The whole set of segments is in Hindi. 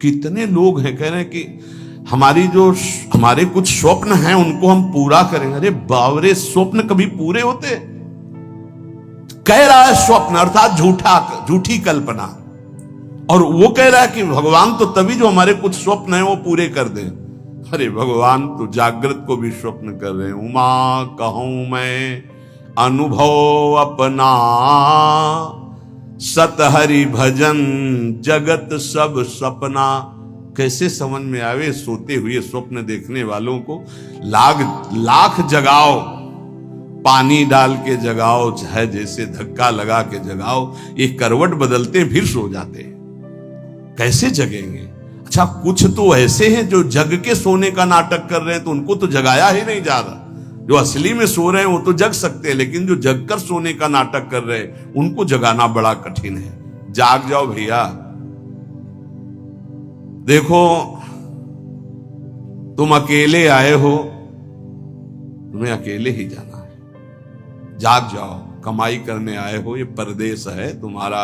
कितने लोग हैं कह रहे हैं कि हमारे कुछ स्वप्न हैं उनको हम पूरा करेंगे। अरे बावरे, स्वप्न कभी पूरे होते? कह रहा है स्वप्न अर्थात झूठी कल्पना, और वो कह रहा है कि भगवान तो तभी जो हमारे कुछ स्वप्न हैं वो पूरे कर दे। अरे भगवान तो जागृत को भी स्वप्न कर रहे हैं। उमा कहूं मैं अनुभव अपना, सत हरि भजन जगत सब सपना। कैसे समझ में आवे सोते हुए स्वप्न देखने वालों को। लाख जगाओ, पानी डाल के जगाओ, चाहे जैसे धक्का लगा के जगाओ, ये करवट बदलते फिर सो जाते हैं। कैसे जगेंगे? अच्छा, कुछ तो ऐसे हैं जो जग के सोने का नाटक कर रहे हैं, तो उनको तो जगाया ही नहीं जा रहा। जो असली में सो रहे हैं वो तो जग सकते हैं, लेकिन जो जग कर सोने का नाटक कर रहे हैं उनको जगाना बड़ा कठिन है। जाग जाओ भैया। देखो, तुम अकेले आए हो, तुम्हें अकेले ही जाना है। जाग जाओ, कमाई करने आए हो, ये परदेश है तुम्हारा,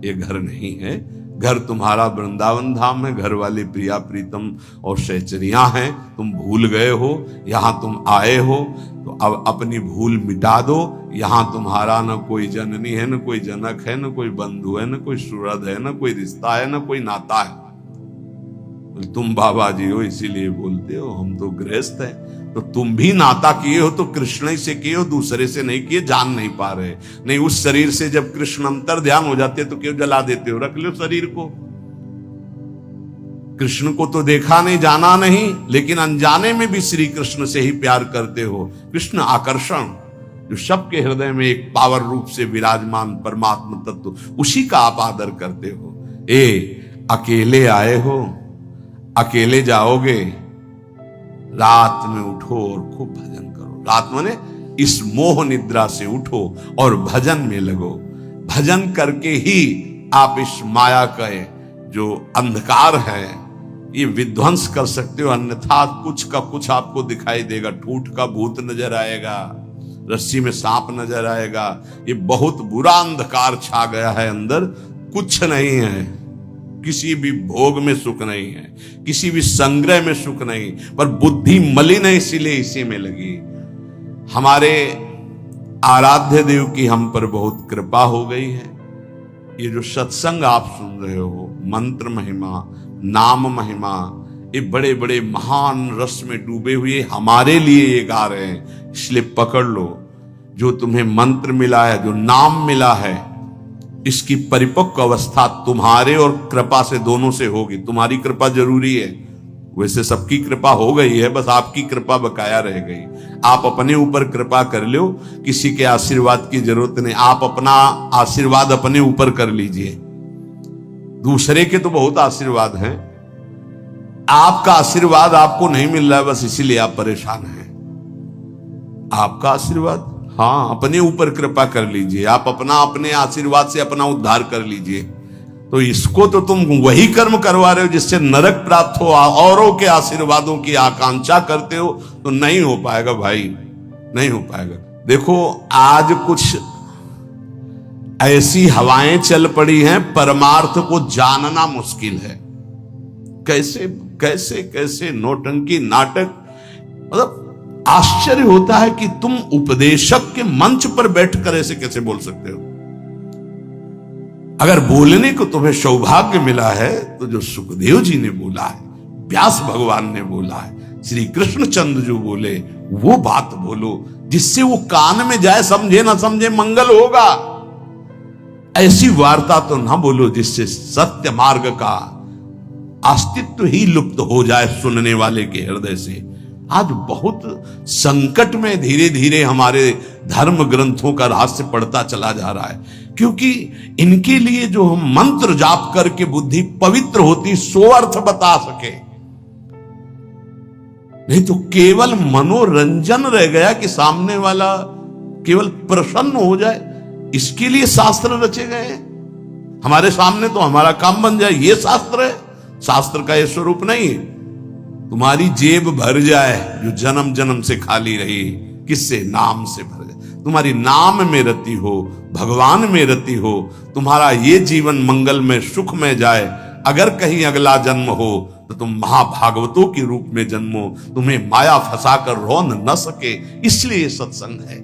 ये घर नहीं है। घर तुम्हारा वृंदावन धाम है, घर वाली प्रिया प्रीतम और सहचरियां हैं। तुम भूल गए हो, यहां तुम आए हो तो अब अपनी भूल मिटा दो। यहां तुम्हारा न कोई जननी है, न कोई जनक है, न कोई बंधु है, न कोई सुहृद है, न कोई रिश्ता है, न कोई नाता है। तुम बाबा जी हो इसीलिए बोलते हो, हम तो गृहस्थ हैं। तो तुम भी नाता किए हो तो कृष्ण ही से किए हो, दूसरे से नहीं किए। जान नहीं पा रहे, नहीं उस शरीर से जब कृष्ण अंतर ध्यान हो जाते तो क्यों जला देते हो? रख लो शरीर को। कृष्ण को तो देखा नहीं, जाना नहीं, लेकिन अनजाने में भी श्री कृष्ण से ही प्यार करते हो। कृष्ण आकर्षण जो सबके हृदय में एक पावर रूप से विराजमान परमात्मा तत्व, उसी का आप आदर करते हो। अकेले आए हो, अकेले जाओगे, रात में उठो और खूब भजन करो। रात माने इस मोह निद्रा से उठो और भजन में लगो। भजन करके ही आप इस माया का जो अंधकार है ये विध्वंस कर सकते हो, अन्यथा कुछ का कुछ आपको दिखाई देगा। ठूठ का भूत नजर आएगा, रस्सी में सांप नजर आएगा। ये बहुत बुरा अंधकार छा गया है अंदर। कुछ नहीं है, किसी भी भोग में सुख नहीं है, किसी भी संग्रह में सुख नहीं, पर बुद्धि मलिन है, इसीलिए इसी में लगी। हमारे आराध्य देव की हम पर बहुत कृपा हो गई है। ये जो सत्संग आप सुन रहे हो, मंत्र महिमा, नाम महिमा, ये बड़े बड़े महान रस में डूबे हुए हमारे लिए ये गा रहे हैं। इसलिए पकड़ लो, जो तुम्हें मंत्र मिला है, जो नाम मिला है, इसकी परिपक्व अवस्था तुम्हारे और कृपा से दोनों से होगी। तुम्हारी कृपा जरूरी है, वैसे सबकी कृपा हो गई है, बस आपकी कृपा बकाया रह गई। आप अपने ऊपर कृपा कर लो, किसी के आशीर्वाद की जरूरत नहीं। आप अपना आशीर्वाद अपने ऊपर कर लीजिए। दूसरे के तो बहुत आशीर्वाद हैं, आपका आशीर्वाद आपको नहीं मिल रहा है, बस इसीलिए आप परेशान हैं। आपका आशीर्वाद, हाँ, अपने ऊपर कृपा कर लीजिए। आप अपने आशीर्वाद से अपना उद्धार कर लीजिए। तो इसको तो तुम वही कर्म करवा रहे हो जिससे नरक प्राप्त हो, औरों के आशीर्वादों की आकांक्षा करते हो, तो नहीं हो पाएगा भाई, नहीं हो पाएगा। देखो, आज कुछ ऐसी हवाएं चल पड़ी हैं, परमार्थ को जानना मुश्किल है। कैसे कैसे कैसे नौटंकी नाटक, मतलब आश्चर्य होता है कि तुम उपदेशक के मंच पर बैठकर ऐसे कैसे बोल सकते हो। अगर बोलने को तुम्हें सौभाग्य मिला है तो जो सुखदेव जी ने बोला है, व्यास भगवान ने बोला है, श्री कृष्णचंद्र जो बोले, वो बात बोलो जिससे वो कान में जाए। समझे ना समझे, मंगल होगा। ऐसी वार्ता तो ना बोलो जिससे सत्य मार्ग का अस्तित्व ही लुप्त हो जाए सुनने वाले के हृदय से। आज बहुत संकट में धीरे धीरे हमारे धर्म ग्रंथों का रहस्य पड़ता चला जा रहा है, क्योंकि इनके लिए जो हम मंत्र जाप करके बुद्धि पवित्र होती, सो अर्थ बता सके। नहीं तो केवल मनोरंजन रह गया कि सामने वाला केवल प्रसन्न हो जाए, इसके लिए शास्त्र रचे गए हैं। हमारे सामने तो हमारा काम बन जाए, ये शास्त्र है। शास्त्र का ये स्वरूप नहीं है। तुम्हारी जेब भर जाए जो जन्म जन्म से खाली रही, किससे? नाम से भर जाए। तुम्हारी नाम में रति हो, भगवान में रति हो, तुम्हारा ये जीवन मंगल में सुख में जाए, अगर कहीं अगला जन्म हो तो तुम महाभागवतों के रूप में जन्मो, तुम्हें माया फंसाकर रोन न सके, इसलिए सत्संग है।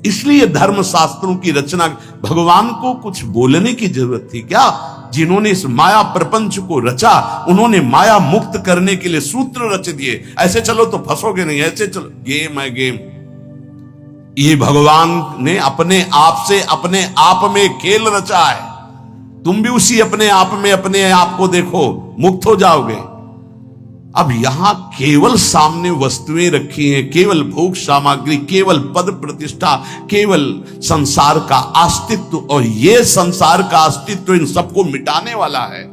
इसलिए धर्म शास्त्रों की रचना। भगवान को कुछ बोलने की जरूरत थी क्या? जिन्होंने इस माया प्रपंच को रचा, उन्होंने माया मुक्त करने के लिए सूत्र रच दिए। ऐसे चलो तो फंसोगे नहीं, ऐसे चलो, गेम है गेम। ये भगवान ने अपने आप से अपने आप में खेल रचा है। तुम भी उसी अपने आप में अपने आप को देखो, मुक्त हो जाओगे। अब यहां केवल सामने वस्तुएं रखी हैं, केवल भोग सामग्री, केवल पद प्रतिष्ठा, केवल संसार का अस्तित्व, और ये संसार का अस्तित्व इन सबको मिटाने वाला है,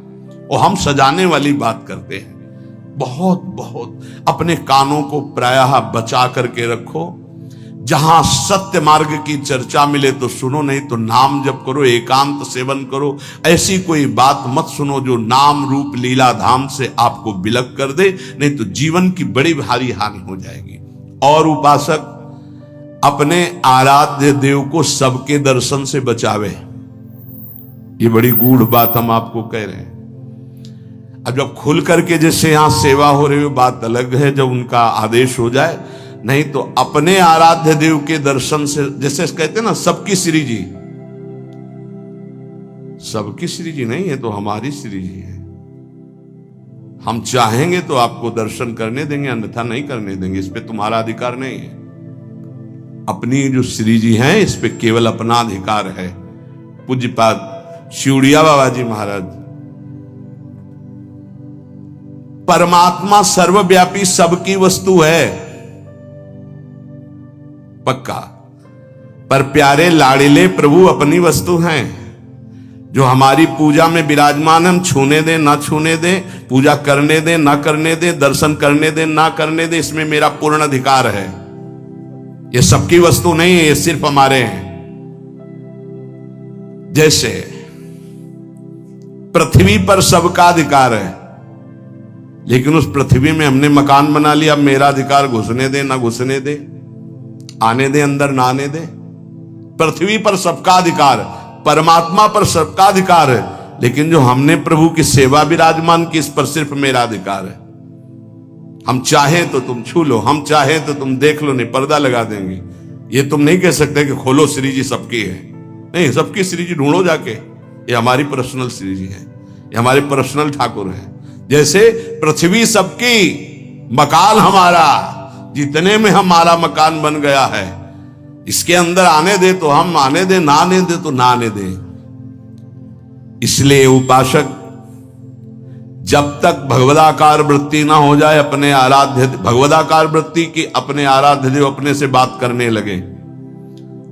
और हम सजाने वाली बात करते हैं। बहुत बहुत अपने कानों को प्रायः बचा करके रखो। जहां सत्य मार्ग की चर्चा मिले तो सुनो, नहीं तो नाम जप करो, एकांत सेवन करो। ऐसी कोई बात मत सुनो जो नाम रूप लीला धाम से आपको विलग कर दे, नहीं तो जीवन की बड़ी भारी हानि हो जाएगी। और उपासक अपने आराध्य देव को सबके दर्शन से बचावे। ये बड़ी गूढ़ बात हम आपको कह रहे हैं। अब जब खुल करके जैसे यहां सेवा हो रही हो बात अलग है, जब उनका आदेश हो जाए, नहीं तो अपने आराध्य देव के दर्शन से, जैसे कहते हैं ना सबकी श्री जी, सबकी श्री जी नहीं है तो हमारी श्री जी है। हम चाहेंगे तो आपको दर्शन करने देंगे, अन्यथा नहीं करने देंगे। इस पे तुम्हारा अधिकार नहीं है। अपनी जो श्री जी हैं इस पे केवल अपना अधिकार है। पूज्यपाद शिवड़िया बाबा जी महाराज, परमात्मा सर्वव्यापी सबकी वस्तु है, पक्का, पर प्यारे लाड़िले प्रभु अपनी वस्तु हैं। जो हमारी पूजा में विराजमान, हम छूने दें ना छूने दें, पूजा करने दें ना करने दें, दर्शन करने दें ना करने दें, इसमें मेरा पूर्ण अधिकार है। ये सबकी वस्तु नहीं है, ये सिर्फ हमारे हैं। जैसे पृथ्वी पर सबका अधिकार है, लेकिन उस पृथ्वी में हमने मकान बना लिया, अब मेरा अधिकार घुसने दे ना घुसने दे, आने दे अंदर ना आने दे। पृथ्वी पर सबका अधिकार, परमात्मा पर सबका अधिकार है, लेकिन जो हमने प्रभु की सेवा विराजमान की, इस पर सिर्फ मेरा अधिकार है। हम चाहें तो तुम छू लो, हम चाहें तो तुम देख लो, नहीं पर्दा लगा देंगे। ये तुम नहीं कह सकते कि खोलो श्री जी सबकी है, नहीं, सबकी श्री जी ढूंढो जाके। ये हमारी पर्सनल श्री जी है, ये हमारे पर्सनल ठाकुर है। जैसे पृथ्वी सबकी, मकान हमारा, जितने में हमारा मकान बन गया है, इसके अंदर आने दे तो हम आने दे, ना आने दे तो ना आने दे। इसलिए उपासक जब तक भगवदाकार वृत्ति ना हो जाए, अपने आराध्य भगवदाकार वृत्ति की अपने आराध्य देव अपने से बात करने लगे,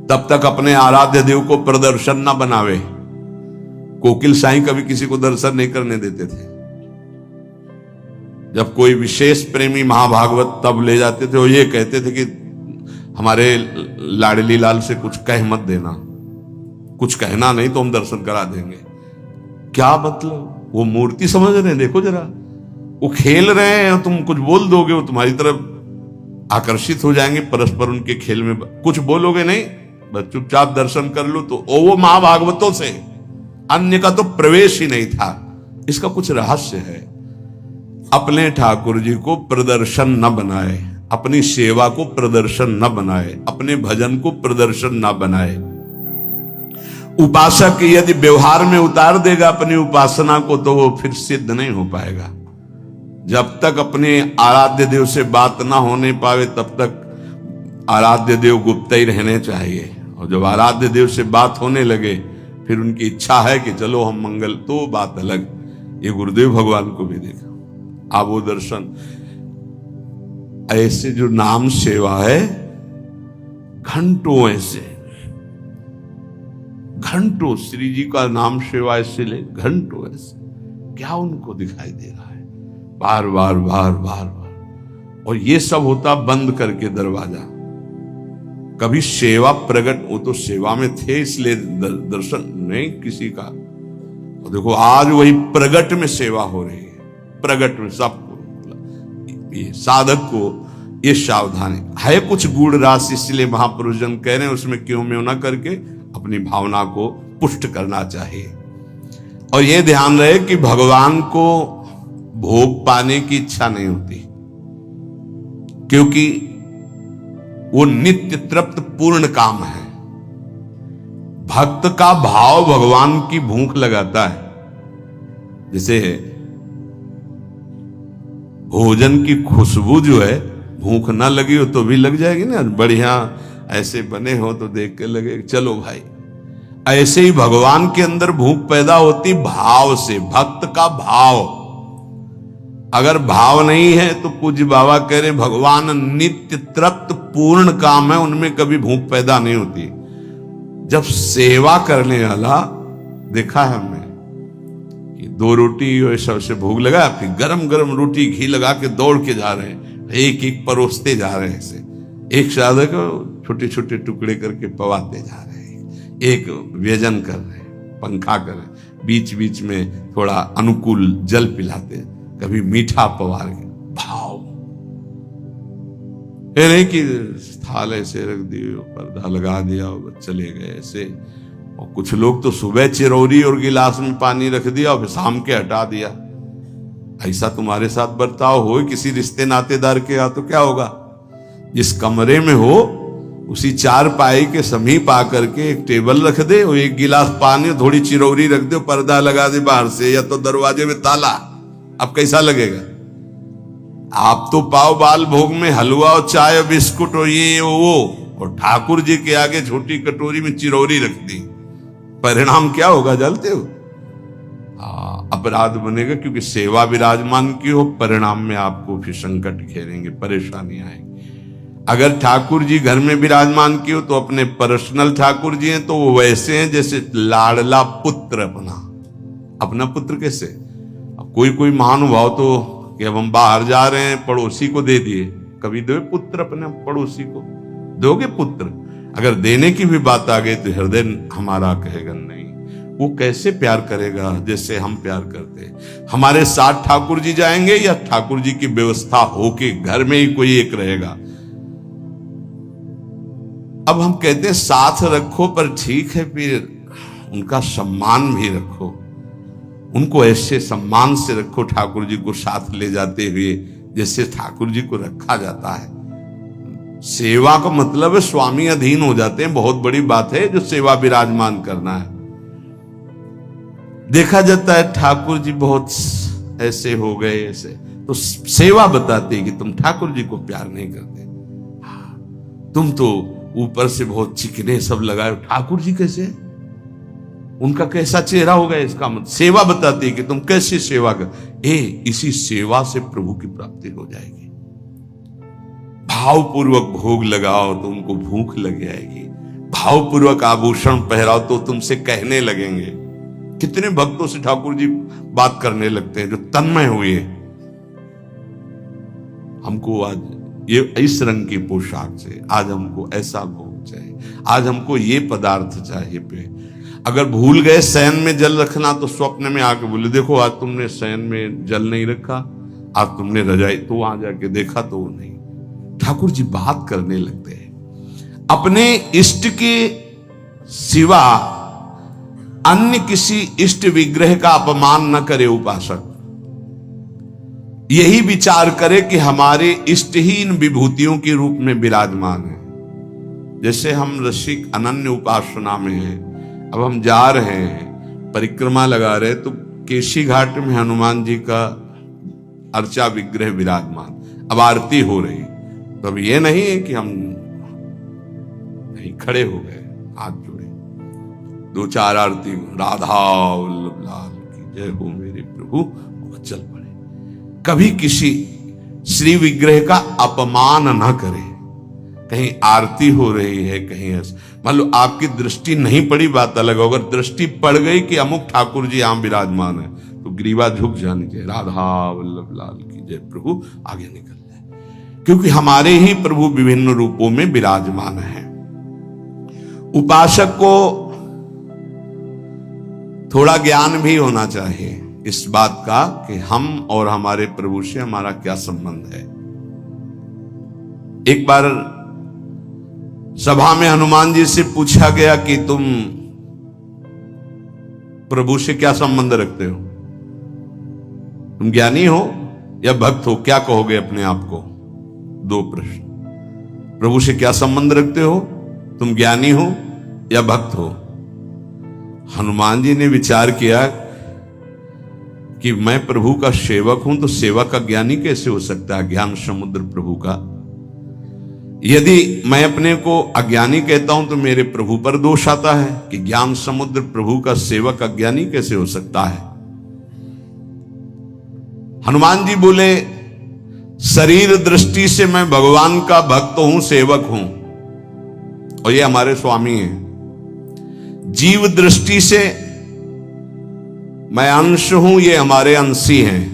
तब तक अपने आराध्य देव को प्रदर्शन ना बनावे। कोकिल साईं कभी किसी को दर्शन नहीं करने देते थे। जब कोई विशेष प्रेमी महाभागवत तब ले जाते थे, वो ये कहते थे कि हमारे लाडली लाल से कुछ कह मत देना, कुछ कहना नहीं तो हम दर्शन करा देंगे। क्या मतलब? वो मूर्ति समझ रहे हैं, देखो जरा, वो खेल रहे हैं, तुम कुछ बोल दोगे वो तुम्हारी तरफ आकर्षित हो जाएंगे, परस्पर उनके खेल में कुछ बोलोगे नहीं, बस चुपचाप दर्शन कर लो। तो वो महाभागवतों से अन्य का तो प्रवेश ही नहीं था। इसका कुछ रहस्य है। अपने ठाकुर जी को प्रदर्शन न बनाए, अपनी सेवा को प्रदर्शन न बनाए, अपने भजन को प्रदर्शन न बनाए। उपासक यदि व्यवहार में उतार देगा अपनी उपासना को, तो वो फिर सिद्ध नहीं हो पाएगा। जब तक अपने आराध्य देव से बात ना होने पावे, तब तक आराध्य देव गुप्त ही रहने चाहिए। और जब आराध्य देव से बात होने लगे, फिर उनकी इच्छा है कि चलो हम मंगल, तो बात अलग। ये गुरुदेव भगवान को भी देखा, आप वो दर्शन। ऐसे जो नाम सेवा है, घंटों ऐसे, घंटों श्री जी का नाम सेवा ऐसे ले, घंटों ऐसे, क्या उनको दिखाई दे रहा है? बार बार बार बार बार। और ये सब होता बंद करके दरवाजा। कभी सेवा प्रकट, वो तो सेवा में थे इसलिए दर्शन नहीं किसी का। और देखो आज वही प्रगट में सेवा हो रही है, प्रगट में सबको। ये साधक को ये सावधानी है, कुछ गूढ़ रास, इसलिए महापुरुष जन कह रहे हैं उसमें क्यों में ना करके अपनी भावना को पुष्ट करना चाहिए। और यह ध्यान रहे कि भगवान को भोग पाने की इच्छा नहीं होती, क्योंकि वो नित्य तृप्त पूर्ण काम है। भक्त का भाव भगवान की भूख लगाता है। जैसे भोजन की खुशबू जो है, भूख ना लगी हो तो भी लग जाएगी ना, बढ़िया ऐसे बने हो तो देख के लगे चलो भाई। ऐसे ही भगवान के अंदर भूख पैदा होती भाव से, भक्त का भाव। अगर भाव नहीं है तो पूज्य बाबा कह रहे भगवान नित्य तृप्त पूर्ण काम है, उनमें कभी भूख पैदा नहीं होती। जब सेवा करने वाला देखा है हमने कि 2 रोटी और सबसे भोग लगा, फिर गरम गरम रोटी घी लगा के दौड़ के जा रहे हैं, एक एक परोसते जा रहे हैं, ऐसे एक साधक को छोटे छोटे टुकड़े करके पवाते जा रहे हैं, एक व्यजन कर रहे हैं, पंखा कर रहे हैं, बीच बीच में थोड़ा अनुकूल जल पिलाते हैं, कभी मीठा पवार के भाव। ये नहीं कि थाल ऐसे रख दिए, पर्दा लगा दिया और चले गए ऐसे। और कुछ लोग तो सुबह चिरौरी और गिलास में पानी रख दिया और फिर शाम के हटा दिया। ऐसा तुम्हारे साथ बर्ताव हो किसी रिश्ते नातेदार के यहाँ तो क्या होगा? जिस कमरे में हो उसी चारपाई के समीप आकर के एक टेबल रख दे और एक गिलास पानी, थोड़ी चिरौरी रख दे, पर्दा लगा दे बाहर से, या तो दरवाजे में ताला। अब कैसा लगेगा? आप तो पाव बाल भोग में हलवा और चाय और बिस्कुट और ये वो, और ठाकुर जी के आगे छोटी कटोरी में चिरौरी रख दी। परिणाम क्या होगा जानते हो? अपराध बनेगा, क्योंकि सेवा विराजमान की हो, परिणाम में आपको फिर संकट घेरेंगे, परेशानी आएगी। अगर ठाकुर जी घर में विराजमान की हो तो अपने पर्सनल ठाकुर जी हैं तो वो वैसे हैं जैसे लाडला पुत्र अपना पुत्र। कैसे? अब कोई महानुभाव तो कि अब हम बाहर जा रहे हैं, पड़ोसी को दे दिए, कभी दो पुत्र अपने पड़ोसी को दोगे पुत्र? अगर देने की भी बात आ गई तो हृदय हमारा कहेगा नहीं। वो कैसे प्यार करेगा जैसे हम प्यार करते हैं? हमारे साथ ठाकुर जी जाएंगे या ठाकुर जी की व्यवस्था होके घर में ही कोई एक रहेगा? अब हम कहते हैं साथ रखो, पर ठीक है, फिर उनका सम्मान भी रखो, उनको ऐसे सम्मान से रखो ठाकुर जी को साथ ले जाते हुए जैसे ठाकुर जी को रखा जाता है। सेवा का मतलब है स्वामी अधीन हो जाते हैं, बहुत बड़ी बात है जो सेवा विराजमान करना है। देखा जाता है ठाकुर जी बहुत ऐसे हो गए, ऐसे तो सेवा बताती है कि तुम ठाकुर जी को प्यार नहीं करते, तुम तो ऊपर से बहुत चिकने सब लगाए, ठाकुर जी कैसे, उनका कैसा चेहरा होगा? इसका मतलब सेवा बताती है कि तुम कैसे सेवा कर। इसी सेवा से प्रभु की प्राप्ति हो जाएगी। भावपूर्वक भोग लगाओ तो उनको भूख लग जाएगी, भावपूर्वक आभूषण पहराओ तो तुमसे कहने लगेंगे। कितने भक्तों से ठाकुर जी बात करने लगते हैं जो तन्मय हुए, हमको आज ये इस रंग की पोशाक से, आज हमको ऐसा भोग चाहिए, आज हमको ये पदार्थ चाहिए। पे अगर भूल गए शयन में जल रखना तो स्वप्न में आके बोले देखो आज तुमने शयन में जल नहीं रखा, आज तुमने रजाई, तो वहां जाके देखा तो वो नहीं। ठाकुर जी बात करने लगते हैं। अपने इष्ट के सिवा अन्य किसी इष्ट विग्रह का अपमान न करे उपासक। यही विचार करे कि हमारे इष्ट ही इन विभूतियों के रूप में विराजमान है। जैसे हम रसिक अनन्य उपासना में हैं, अब हम जा रहे हैं, परिक्रमा लगा रहे, तो केशी घाट में हनुमान जी का अर्चा विग्रह विराजमान, अब आरती हो रही, तो अब ये नहीं है कि हम नहीं खड़े हो गए, हाथ जोड़े, 2-4 आरती, राधा वल्लभ लाल की जय हो मेरे प्रभु, वो चल पड़े। कभी किसी श्री विग्रह का अपमान ना करे। कहीं आरती हो रही है, कहीं मान लो आपकी दृष्टि नहीं पड़ी, बात अलग हो, अगर दृष्टि पड़ गई कि अमुक ठाकुर जी यहां विराजमान है तो ग्रीवा झुक जानी चाहिए, राधा वल्लभ लाल की जय, प्रभु आगे निकल जाए, क्योंकि हमारे ही प्रभु विभिन्न रूपों में विराजमान है। उपासक को थोड़ा ज्ञान भी होना चाहिए इस बात का कि हम और हमारे प्रभु से हमारा क्या संबंध है। एक बार सभा में हनुमान जी से पूछा गया कि तुम प्रभु से क्या संबंध रखते हो? तुम ज्ञानी हो या भक्त हो? क्या कहोगे अपने आप को? दो प्रश्न। प्रभु से क्या संबंध रखते हो? तुम ज्ञानी हो या भक्त हो? हनुमान जी ने विचार किया कि मैं प्रभु का सेवक हूं, तो सेवक अज्ञानी कैसे हो सकता है? ज्ञान समुद्र प्रभु का। यदि मैं अपने को अज्ञानी कहता हूं तो मेरे प्रभु पर दोष आता है कि ज्ञान समुद्र प्रभु का सेवक अज्ञानी कैसे हो सकता है? हनुमान जी बोले, शरीर दृष्टि से मैं भगवान का भक्त हूं, सेवक हूं, और ये हमारे स्वामी हैं। जीव दृष्टि से मैं अंश हूं, ये हमारे अंशी हैं,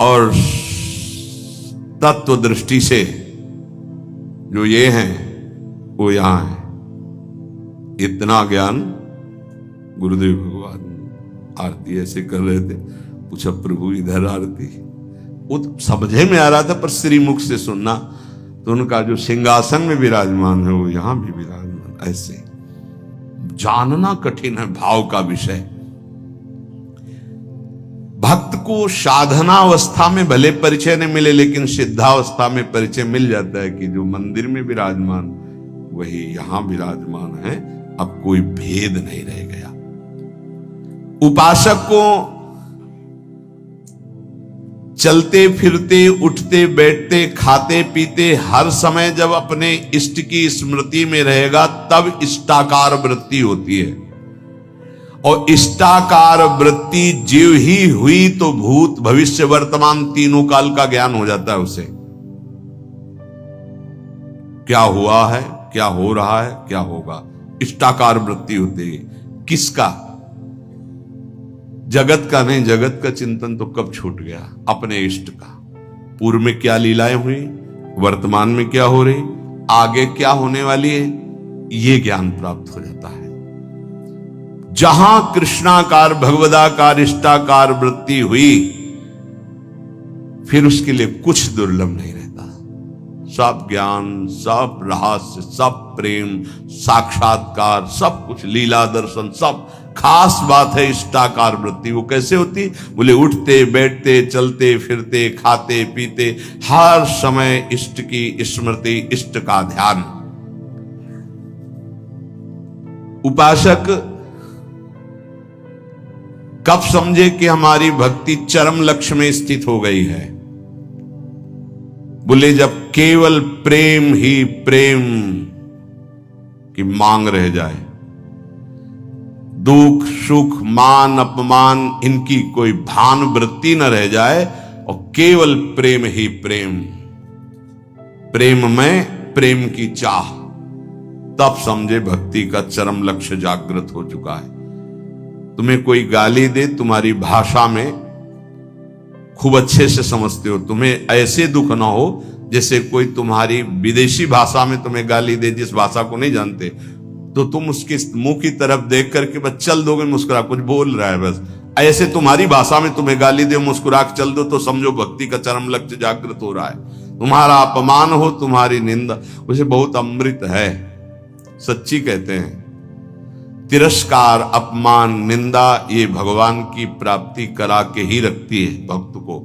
और तत्व दृष्टि से जो ये हैं वो यहां है। इतना ज्ञान गुरुदेव भगवान आरती ऐसे कर रहे थे। पूछा, प्रभु इधर आरती? वो तो समझे में आ रहा था, पर श्रीमुख से सुनना तो उनका जो सिंहासन में विराजमान है वो यहां भी विराजमान। ऐसे जानना कठिन है भाव का विषय। भक्त को साधनावस्था में भले परिचय नहीं मिले, लेकिन सिद्धावस्था में परिचय मिल जाता है कि जो मंदिर में विराजमान वही यहां विराजमान है। अब कोई भेद नहीं रह गया। उपासक को चलते फिरते, उठते बैठते, खाते पीते हर समय जब अपने इष्ट की स्मृति में रहेगा तब इष्टाकार वृत्ति होती है। और इष्टाकार वृत्ति जीव ही हुई तो भूत भविष्य वर्तमान तीनों काल का ज्ञान हो जाता है उसे। क्या हुआ है, क्या हो रहा है, क्या होगा, इष्टाकार वृत्ति होती है। किसका? जगत का नहीं। जगत का चिंतन तो कब छूट गया? अपने इष्ट का। पूर्व में क्या लीलाएं हुई, वर्तमान में क्या हो रही, आगे क्या होने वाली है, ये ज्ञान प्राप्त हो जाता है। जहां कृष्णाकार भगवदाकार इष्टाकार वृत्ति हुई, फिर उसके लिए कुछ दुर्लभ नहीं रहता। सब ज्ञान, सब रहस्य, सब प्रेम, साक्षात्कार, सब कुछ, लीला दर्शन, सब। खास बात है इष्टाकार वृत्ति। वो कैसे होती? बोले, उठते बैठते, चलते फिरते, खाते पीते, हर समय इष्ट की स्मृति, इष्ट का ध्यान। उपासक कब समझे कि हमारी भक्ति चरम लक्ष्य में स्थित हो गई है? बोले, जब केवल प्रेम ही प्रेम की मांग रह जाए, दुख सुख मान अपमान इनकी कोई भान वृत्ति न रह जाए, और केवल प्रेम ही प्रेम, प्रेम में प्रेम की चाह, तब समझे भक्ति का चरम लक्ष्य जागृत हो चुका है। तुम्हें कोई गाली दे, तुम्हारी भाषा में खूब अच्छे से समझते हो, तुम्हें ऐसे दुख ना हो जैसे कोई तुम्हारी विदेशी भाषा में तुम्हें गाली दे, जिस भाषा को नहीं जानते, तो तुम उसके मुंह की तरफ देख करके बस चल दोगे, मुस्कुरा, कुछ बोल रहा है बस। ऐसे तुम्हारी भाषा में तुम्हें गाली दे, मुस्कुरा के चल दो, तो समझो भक्ति का चरम लक्ष्य जागृत हो रहा है। तुम्हारा अपमान हो, तुम्हारी निंदा, उसे बहुत अमृत है। सच्ची कहते हैं, तिरस्कार, अपमान, निंदा, ये भगवान की प्राप्ति करा के ही रखती है भक्त को।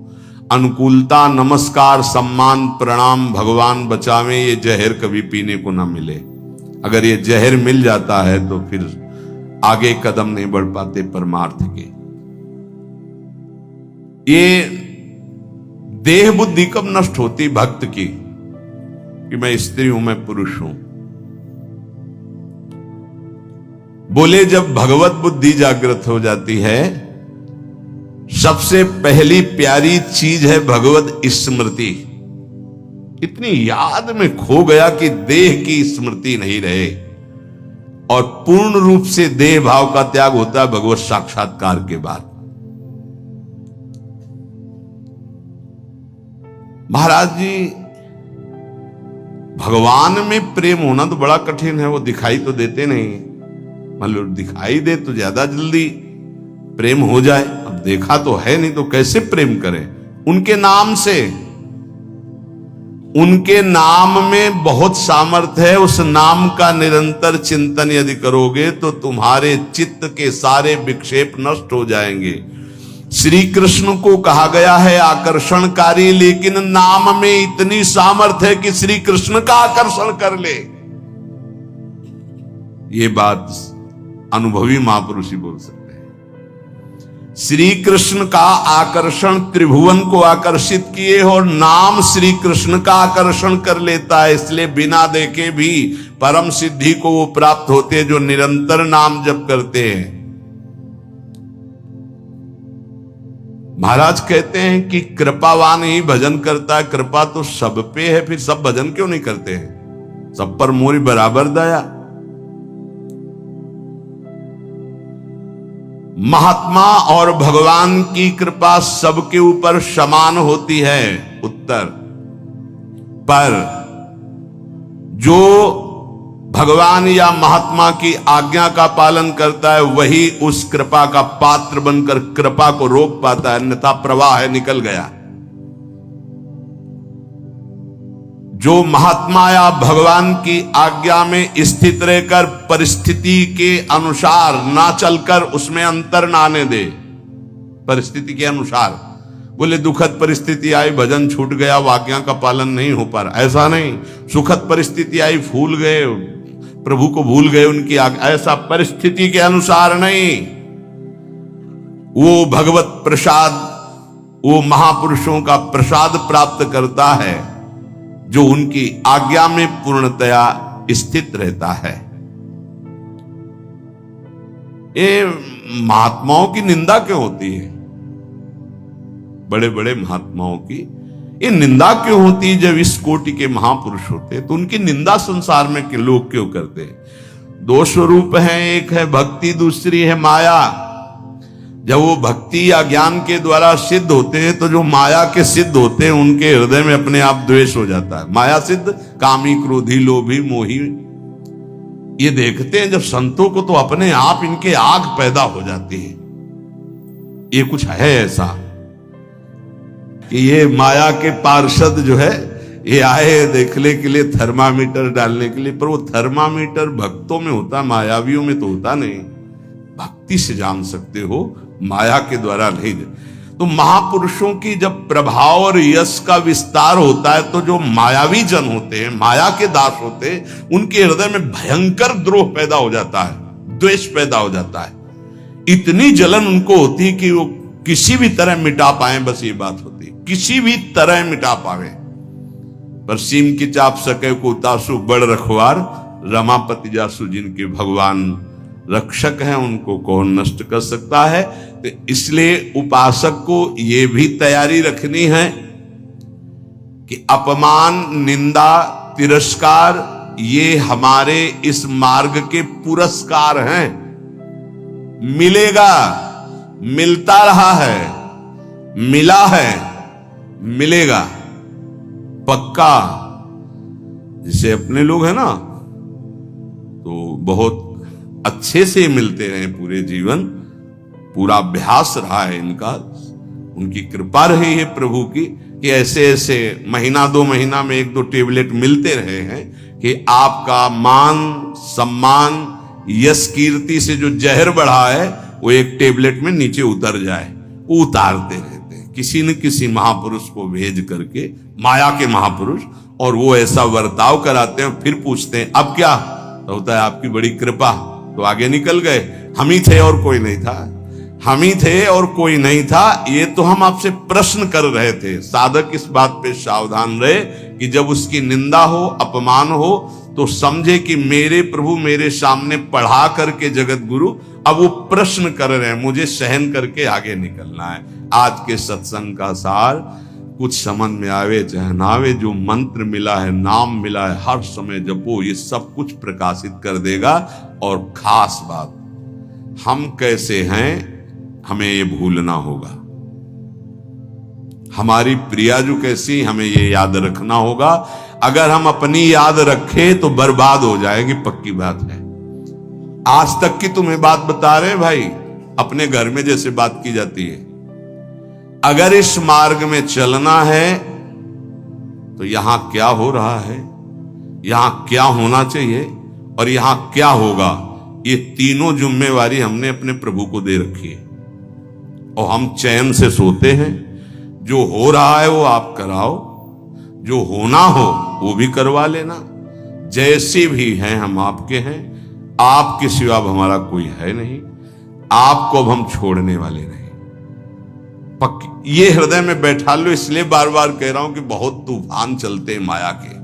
अनुकूलता, नमस्कार, सम्मान, प्रणाम, भगवान बचावे, ये जहर कभी पीने को ना मिले। अगर ये जहर मिल जाता है तो फिर आगे कदम नहीं बढ़ पाते परमार्थ के। ये देह बुद्धि कब नष्ट होती भक्त की, कि मैं स्त्री हूं, मैं पुरुष हूं? बोले, जब भगवत बुद्धि जागृत हो जाती है, सबसे पहली प्यारी चीज है भगवत स्मृति। इतनी याद में खो गया कि देह की स्मृति नहीं रहे, और पूर्ण रूप से देह भाव का त्याग होता है भगवत साक्षात्कार के बाद। महाराज जी, भगवान में प्रेम होना तो बड़ा कठिन है, वो दिखाई तो देते नहीं। मतलब दिखाई दे तो ज्यादा जल्दी प्रेम हो जाए, अब देखा तो है नहीं, तो कैसे प्रेम करें? उनके नाम से, उनके नाम में बहुत सामर्थ्य है। उस नाम का निरंतर चिंतन यदि करोगे तो तुम्हारे चित्त के सारे विक्षेप नष्ट हो जाएंगे। श्री कृष्ण को कहा गया है आकर्षणकारी, लेकिन नाम में इतनी सामर्थ्य है कि श्री कृष्ण का आकर्षण कर ले। ये बात अनुभवी महापुरुष ही बोल सकते हैं। श्री कृष्ण का आकर्षण त्रिभुवन को आकर्षित किए और नाम श्री कृष्ण का आकर्षण कर लेता है। इसलिए बिना देखे भी परम सिद्धि को वो प्राप्त होते हैं जो निरंतर नाम जप करते हैं। महाराज कहते हैं कि कृपावान ही भजन करता है। कृपा तो सब पे है, फिर सब भजन क्यों नहीं करते हैं? सब पर मोरी बराबर दया। महात्मा और भगवान की कृपा सबके ऊपर समान होती है। उत्तर पर जो भगवान या महात्मा की आज्ञा का पालन करता है वही उस कृपा का पात्र बनकर कृपा को रोक पाता है, अन्यथा प्रवाह है, निकल गया। जो महात्मा या भगवान की आज्ञा में स्थित रहकर परिस्थिति के अनुसार ना चलकर उसमें अंतर ना आने दे, परिस्थिति के अनुसार। बोले दुखद परिस्थिति आई, भजन छूट गया, आज्ञा का पालन नहीं हो पा रहा, ऐसा नहीं। सुखद परिस्थिति आई, फूल गए, प्रभु को भूल गए उनकी आज्ञा, ऐसा परिस्थिति के अनुसार नहीं। वो भगवत प्रसाद, वो महापुरुषों का प्रसाद प्राप्त करता है जो उनकी आज्ञा में पूर्णतया स्थित रहता है। ये महात्माओं की निंदा क्यों होती है? बड़े बड़े महात्माओं की ये निंदा क्यों होती है? जब इस कोटि के महापुरुष होते हैं तो उनकी निंदा संसार में के लोग क्यों करते हैं? दो स्वरूप हैं, एक है भक्ति, दूसरी है माया। जब वो भक्ति या ज्ञान के द्वारा सिद्ध होते हैं तो जो माया के सिद्ध होते हैं उनके हृदय में अपने आप द्वेष हो जाता है। माया सिद्ध कामी, क्रोधी, लोभी, मोही, ये देखते हैं जब संतों को तो अपने आप इनके आग पैदा हो जाती है। ये कुछ है ऐसा कि ये माया के पार्षद जो है ये आए देखने के लिए, थर्मामीटर डालने के लिए, पर वो थर्मामीटर भक्तों में होता, मायावियों में तो होता नहीं। भक्ति से जान सकते हो, माया के द्वारा नहीं। तो महापुरुषों की जब प्रभाव और यश का विस्तार होता है तो जो मायावी जन होते हैं, माया के दास होते हैं, उनके हृदय में भयंकर द्रोह पैदा हो जाता है, द्वेष पैदा हो जाता है। इतनी जलन उनको होती है कि वो किसी भी तरह मिटा पाए, बस ये बात होती है, किसी भी तरह मिटा पावे। पर सीम की चाप सके को उतासु बड़ रखवार, रमापति जासु जिनके भगवान रक्षक हैं उनको कौन नष्ट कर सकता है। तो इसलिए उपासक को यह भी तैयारी रखनी है कि अपमान, निंदा, तिरस्कार ये हमारे इस मार्ग के पुरस्कार हैं। मिलेगा, मिलता रहा है, मिला है, मिलेगा पक्का। जिसे अपने लोग हैं ना तो बहुत अच्छे से मिलते रहे पूरे जीवन, पूरा अभ्यास रहा है इनका, उनकी कृपा रही है प्रभु की कि ऐसे ऐसे महीना 2 महीना में 1-2 टेबलेट मिलते रहे हैं कि आपका मान, सम्मान, यश, कीर्ति से जो जहर बढ़ा है वो एक टेबलेट में नीचे उतर जाए। वो उतारते रहते हैं किसी न किसी महापुरुष को भेज करके, माया के महापुरुष, और वो ऐसा वर्ताव कराते हैं। फिर पूछते हैं अब क्या? तो होता है आपकी बड़ी कृपा, तो आगे निकल गए। हम ही थे और कोई नहीं था, हम ही थे और कोई नहीं था। ये तो हम आपसे प्रश्न कर रहे थे। साधक इस बात पे सावधान रहे कि जब उसकी निंदा हो, अपमान हो, तो समझे कि मेरे प्रभु मेरे सामने पढ़ा करके जगत गुरु अब वो प्रश्न कर रहे हैं, मुझे सहन करके आगे निकलना है। आज के सत्संग का सार कुछ समझ में आवे चाहे ना आवे, जो मंत्र मिला है, नाम मिला है, हर समय जपो, ये सब कुछ प्रकाशित कर देगा। और खास बात, हम कैसे हैं हमें ये भूलना होगा। हमारी प्रिया जो कैसी, हमें ये याद रखना होगा। अगर हम अपनी याद रखें तो बर्बाद हो जाएगी, पक्की बात है। आज तक की तुम्हें बात बता रहे भाई, अपने घर में जैसे बात की जाती है। अगर इस मार्ग में चलना है तो यहां क्या हो रहा है, यहां क्या होना चाहिए और यहां क्या होगा, ये तीनों जिम्मेवारी हमने अपने प्रभु को दे रखी है। और हम चैन से सोते हैं। जो हो रहा है वो आप कराओ, जो होना हो वो भी करवा लेना। जैसे भी हैं हम आपके हैं, आपके सिवा अब हमारा कोई है नहीं, आपको अब हम छोड़ने वाले नहीं। पक्की ये हृदय में बैठा लो। इसलिए बार बार कह रहा हूं कि बहुत तूफान चलते हैं माया के।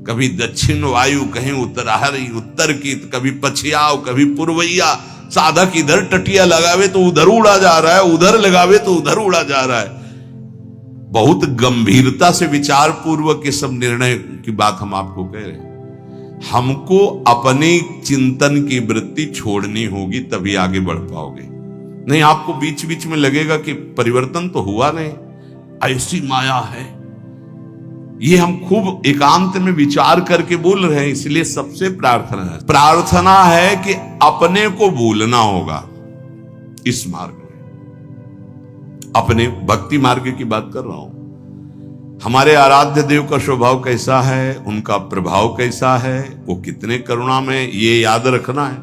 कभी दक्षिण वायु, कहीं उत्तर की, कभी पछियाव, कभी पूर्वैया। साधक इधर टटिया लगावे तो उधर उड़ा जा रहा है, उधर लगावे तो उधर उड़ा जा रहा है। बहुत गंभीरता से विचार पूर्वक ये सब निर्णय की बात हम आपको कह रहे हैं। हमको अपनी चिंतन की वृत्ति छोड़नी होगी, तभी आगे बढ़ पाओगे। नहीं आपको बीच बीच में लगेगा कि परिवर्तन तो हुआ नहीं, ऐसी माया है। ये हम खूब एकांत में विचार करके बोल रहे हैं। इसलिए सबसे प्रार्थना है कि अपने को भूलना होगा इस मार्ग में। अपने भक्ति मार्ग की बात कर रहा हूं। हमारे आराध्य देव का स्वभाव कैसा है, उनका प्रभाव कैसा है, वो कितने करुणा में, ये याद रखना है।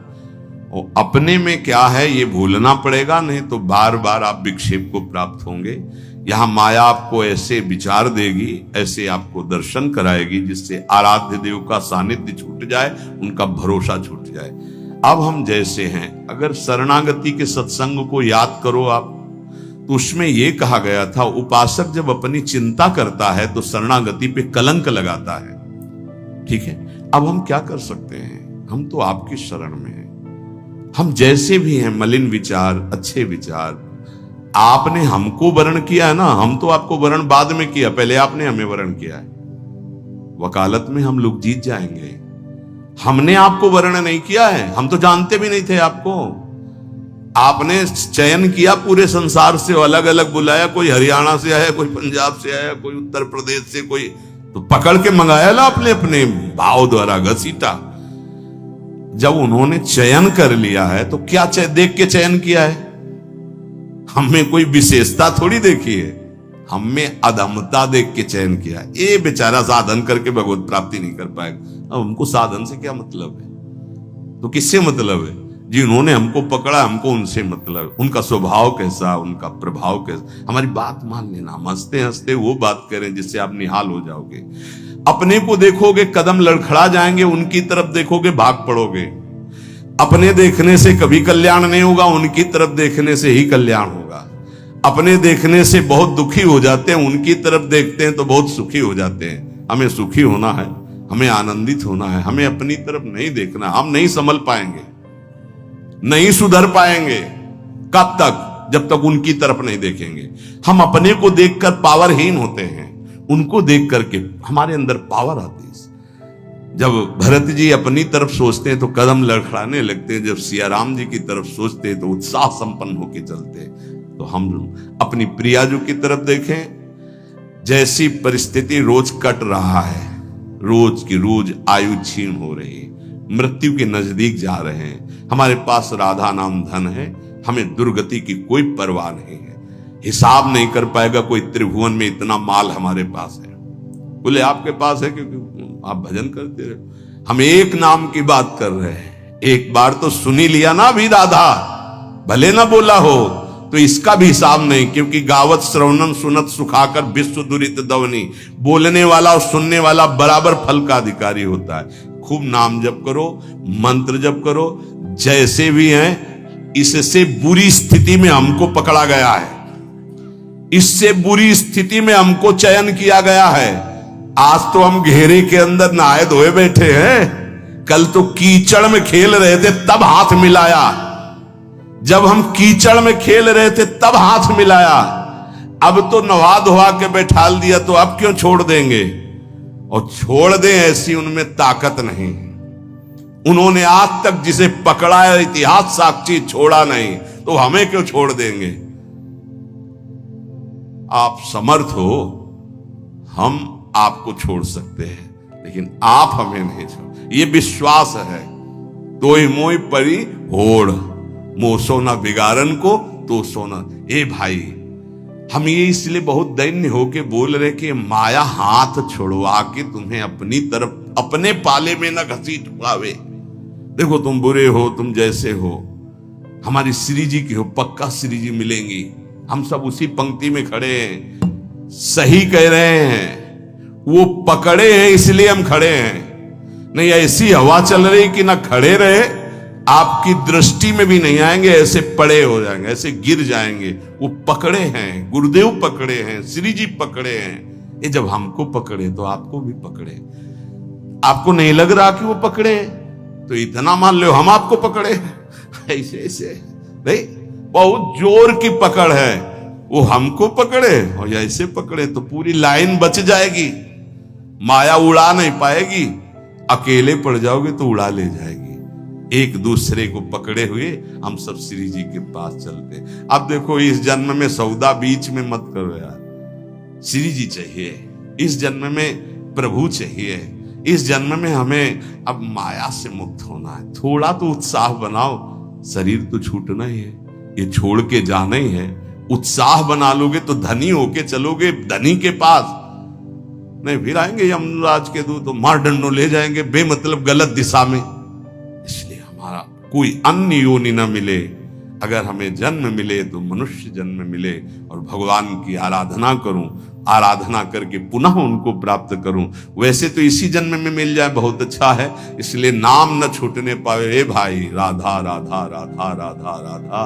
और अपने में क्या है ये भूलना पड़ेगा, नहीं तो बार बार आप विक्षेप को प्राप्त होंगे। यहां माया आपको ऐसे विचार देगी, ऐसे आपको दर्शन कराएगी, जिससे आराध्य देव का सानिध्य छूट जाए, उनका भरोसा छूट जाए। अब हम जैसे हैं, अगर शरणागति के सत्संग को याद करो आप, तो उसमें यह कहा गया था, उपासक जब अपनी चिंता करता है तो शरणागति पे कलंक लगाता है। ठीक है, अब हम क्या कर सकते हैं? हम तो आपकी शरण में हैं। हम जैसे भी हैं, मलिन विचार, अच्छे विचार, आपने हमको वर्ण किया है ना, हम तो आपको वर्ण बाद में किया, पहले आपने हमें वर्ण किया है। वकालत में हम लोग जीत जाएंगे। हमने आपको वर्ण नहीं किया है, हम तो जानते भी नहीं थे आपको। आपने चयन किया पूरे संसार से, अलग अलग बुलाया, कोई हरियाणा से आया, कोई पंजाब से आया, कोई उत्तर प्रदेश से, कोई तो पकड़ के मंगाया ला आपने अपने भाव द्वारा घसीटा। जब उन्होंने चयन कर लिया है तो क्या देख के चयन किया है? हमें कोई विशेषता थोड़ी देखी है, हमें अधमता देख के चयन किया है। ये बेचारा साधन करके भगवत प्राप्ति नहीं कर पाएगा। अब हमको साधन से क्या मतलब है? तो किससे मतलब है? जिन्होंने हमको पकड़ा, हमको उनसे मतलब। उनका स्वभाव कैसा, उनका प्रभाव कैसा, हमारी बात मान लेना। हम हंसते हंसते वो बात करें जिससे आप निहाल हो जाओगे। अपने को देखोगे कदम लड़खड़ा जाएंगे, उनकी तरफ देखोगे भाग पड़ोगे। अपने देखने से कभी कल्याण नहीं होगा, उनकी तरफ देखने से ही कल्याण होगा। अपने देखने से बहुत दुखी हो जाते हैं, उनकी तरफ देखते हैं तो बहुत सुखी हो जाते हैं। हमें सुखी होना है, हमें आनंदित होना है, हमें अपनी तरफ नहीं देखना। हम नहीं संभल पाएंगे, नहीं सुधर पाएंगे। कब तक? जब तक उनकी तरफ नहीं देखेंगे। हम अपने को देखकर पावरहीन होते हैं, उनको देख करके हमारे अंदर पावर आती है। जब भरत जी अपनी तरफ सोचते हैं तो कदम लड़खड़ाने लगते हैं, जब सियाराम जी की तरफ सोचते हैं तो उत्साह संपन्न होकर चलते हैं। तो हम अपनी प्रियाजू की तरफ देखें। जैसी परिस्थिति रोज कट रहा है, रोज की रोज आयु क्षीण हो रही है, मृत्यु के नजदीक जा रहे हैं। हमारे पास राधा नाम धन है, हमें दुर्गति की कोई परवाह नहीं है। हिसाब नहीं कर पाएगा कोई त्रिभुवन में इतना माल हमारे पास है। बोले आपके पास है क्योंकि आप भजन करते रहे। हम एक नाम की बात कर रहे हैं, एक बार तो सुनी लिया ना भी राधा, भले ना बोला हो तो इसका भी हिसाब नहीं। क्योंकि गावत श्रवणन सुनत सुखाकर विश्व दुरित दवनी, बोलने वाला और सुनने वाला बराबर फल का अधिकारी होता है। खूब नाम जप करो, मंत्र जप करो। जैसे भी हैं, इससे बुरी स्थिति में हमको पकड़ा गया है, इससे बुरी स्थिति में हमको चयन किया गया है। आज तो हम घेरे के अंदर नहाए धोए बैठे हैं, कल तो कीचड़ में खेल रहे थे तब हाथ मिलाया। जब हम कीचड़ में खेल रहे थे तब हाथ मिलाया, अब तो नवा धोवा के बैठाल दिया, तो अब क्यों छोड़ देंगे? और छोड़ दें ऐसी उनमें ताकत नहीं। उन्होंने आज तक जिसे पकड़ा है, इतिहास साक्षी, छोड़ा नहीं, तो हमें क्यों छोड़ देंगे? आप समर्थ हो, हम आपको छोड़ सकते हैं, लेकिन आप हमें नहीं छोड़। ये विश्वास है। तोय मोय परी होड़, मोह सोना बिगाड़न को तो सोना। ए भाई, हम ये इसलिए बहुत दैन्य होके बोल रहे कि माया हाथ छुड़वा के तुम्हें अपनी तरफ अपने पाले में न घसीट पावे। देखो तुम बुरे हो, तुम जैसे हो, हमारी श्री जी की हो, पक्का श्री जी मिलेंगी। हम सब उसी पंक्ति में खड़े हैं, सही कह रहे हैं। वो पकड़े हैं इसलिए हम खड़े हैं, नहीं ऐसी हवा चल रही कि ना खड़े रहे, आपकी दृष्टि में भी नहीं आएंगे, ऐसे पड़े हो जाएंगे, ऐसे गिर जाएंगे। वो पकड़े हैं, गुरुदेव पकड़े हैं, श्री जी पकड़े हैं। ये जब हमको पकड़े तो आपको भी पकड़े। आपको नहीं लग रहा कि वो पकड़े, तो इतना मान लो हम आपको पकड़े। ऐसे ऐसे नहीं, बहुत जोर की पकड़ है। वो हमको पकड़े और ऐसे पकड़े तो पूरी लाइन बच जाएगी, माया उड़ा नहीं पाएगी। अकेले पड़ जाओगे तो उड़ा ले जाएगी। एक दूसरे को पकड़े हुए हम सब श्री जी के पास चलते। अब देखो, इस जन्म में सौदा बीच में मत करो यार। श्री जी चाहिए, इस जन्म में प्रभु चाहिए, इस जन्म में हमें अब माया से मुक्त होना है। थोड़ा तो उत्साह बनाओ, शरीर तो छूटना ही है, ये छोड़ के जाना ही है। उत्साह बना लोगे तो धनी होके चलोगे धनी के पास, नहीं फिर आएंगे यमराज के दूत तो मार डंडो ले जाएंगे बेमतलब गलत दिशा में। इसलिए हमारा कोई अन्य योनि न मिले, अगर हमें जन्म मिले तो मनुष्य जन्म मिले और भगवान की आराधना करूं, आराधना करके पुनः उनको प्राप्त करूं। वैसे तो इसी जन्म में मिल जाए बहुत अच्छा है, इसलिए नाम न छूटने पावे। ए भाई, राधा राधा राधा राधा राधा।